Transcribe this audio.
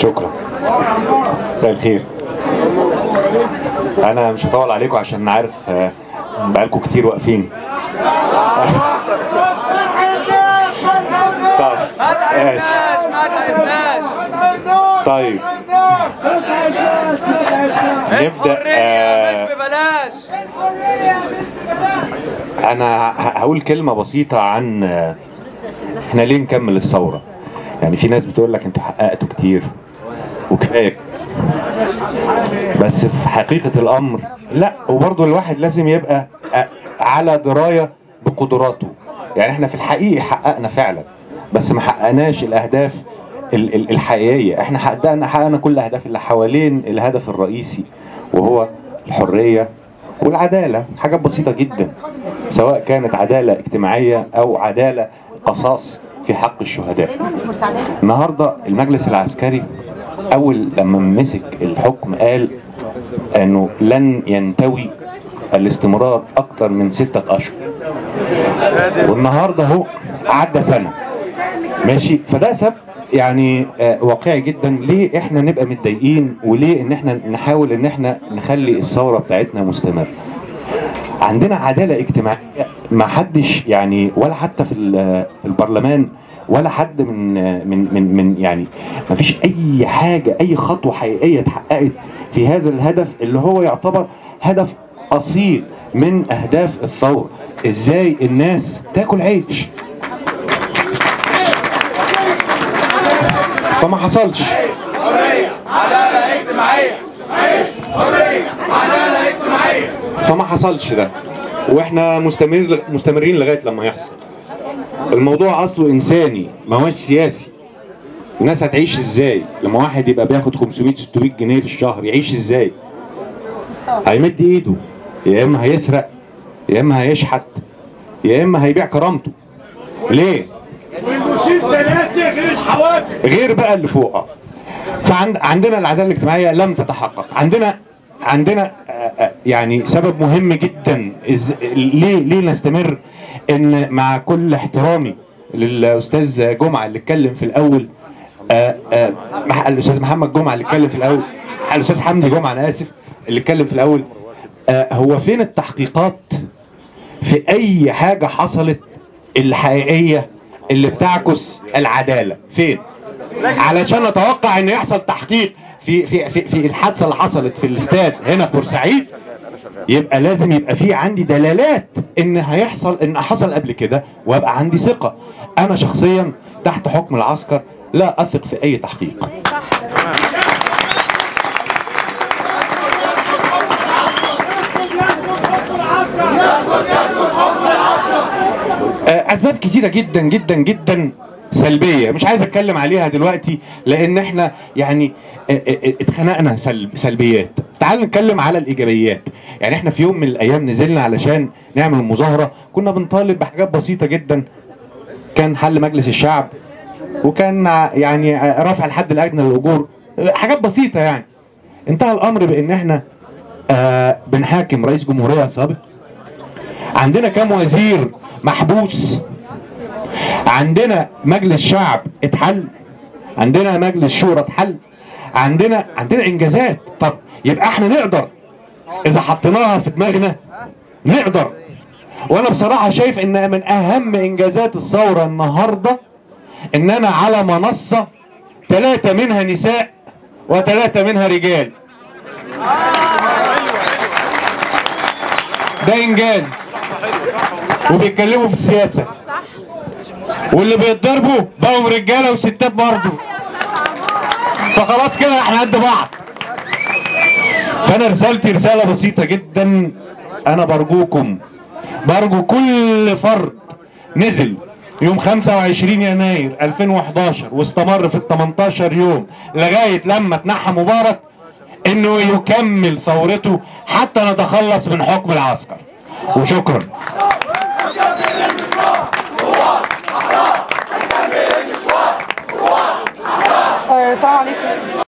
شكرا. مساء الخير. انا مش هطول عليكم عشان عارف بقالكم كتير واقفين. طيب نبدأ. انا هقول كلمة بسيطة عن احنا ليه نكمل الثورة. يعني في ناس بتقول لك انتوا حققتوا كتير وكفاية، بس في حقيقة الامر لا، وبرضه الواحد لازم يبقى على دراية بقدراته. يعني احنا في الحقيقة حققنا فعلا، بس ما حققناش الاهداف الحقيقية. احنا حققنا كل الاهداف اللي حوالين الهدف الرئيسي، وهو الحرية والعدالة. حاجات بسيطة جدا، سواء كانت عدالة اجتماعية او عدالة قصاص في حق الشهداء. النهاردة المجلس العسكري اول لما مسك الحكم قال انه لن ينتوي الاستمرار اكتر من 6 اشهر، والنهاردة هو عدى سنة ماشي. فده سبب يعني واقعي جدا ليه احنا نبقى متضايقين، وليه ان احنا نحاول ان احنا نخلي الثورة بتاعتنا مستمرة. عندنا عدالة اجتماعية ما حدش يعني، ولا حتى في البرلمان، ولا حد من يعني ما فيش اي حاجة، اي خطوة حقيقية اتحققت في هذا الهدف اللي هو يعتبر هدف اصيل من اهداف الثورة. ازاي الناس تاكل عيش؟ فما حصلش. حرية عدالة اجتماعية، عيش حرية عدالة اجتماعية، فما حصلش ده، واحنا مستمرين لغاية لما يحصل. الموضوع اصله انساني ما هوش سياسي. الناس هتعيش ازاي لما واحد يبقى بياخد 500-600 جنيه في الشهر؟ يعيش ازاي؟ هيمد ايده، يا اما هيسرق، يا اما هيشحت، يا اما هيبيع كرامته. ليه؟ غير بقى اللي فوق. فعندنا العدالة الاجتماعية لم تتحقق. عندنا يعني سبب مهم جدا ليه نستمر. ان مع كل احترامي للاستاذ جمعة اللي اتكلم في الاول، الاستاذ محمد جمعة اللي اتكلم في الاول، الاستاذ حمدي جمعة انا اسف اللي اتكلم في الاول، هو فين التحقيقات في اي حاجة حصلت الحقيقية اللي بتعكس العدالة؟ فين؟ علشان نتوقع ان يحصل تحقيق في الحادثة اللي حصلت في الاستاد هنا في بورسعيد، يبقى لازم يبقى في عندي دلالات ان هيحصل، ان حصل قبل كده، وابقى عندي ثقة. انا شخصيا تحت حكم العسكر لا اثق في اي تحقيق. اسباب كتيرة جدا جدا جدا سلبية مش عايز اتكلم عليها دلوقتي، لان احنا يعني اتخنقنا سلبيات. تعال نتكلم على الايجابيات. يعني احنا في يوم من الايام نزلنا علشان نعمل مظاهرة، كنا بنطالب بحاجات بسيطة جدا. كان حل مجلس الشعب، وكان يعني رفع الحد الادنى للاجور، حاجات بسيطة يعني. انتهى الامر بان احنا بنحاكم رئيس جمهورية سابق. عندنا كام وزير محبوس، عندنا مجلس شعب اتحل، عندنا مجلس شورى اتحل، عندنا انجازات. طب يبقى احنا نقدر اذا حطيناها في دماغنا نقدر. وانا بصراحة شايف ان من اهم انجازات الثورة النهاردة ان انا على منصة 3 منها نساء و3 منها رجال. ده انجاز. وبيتكلموا في السياسة، واللي بيتضربوا بقوا رجاله وستات برضه. فخلاص كده احنا قد بعض. فانا رسالتي رساله بسيطه جدا. انا برجو كل فرد نزل يوم 25 يناير 2011 واستمر في ال 18 يوم لغايه لما اتنحى مبارك، انه يكمل ثورته حتى نتخلص من حكم العسكر. وشكرا. السلام عليكم.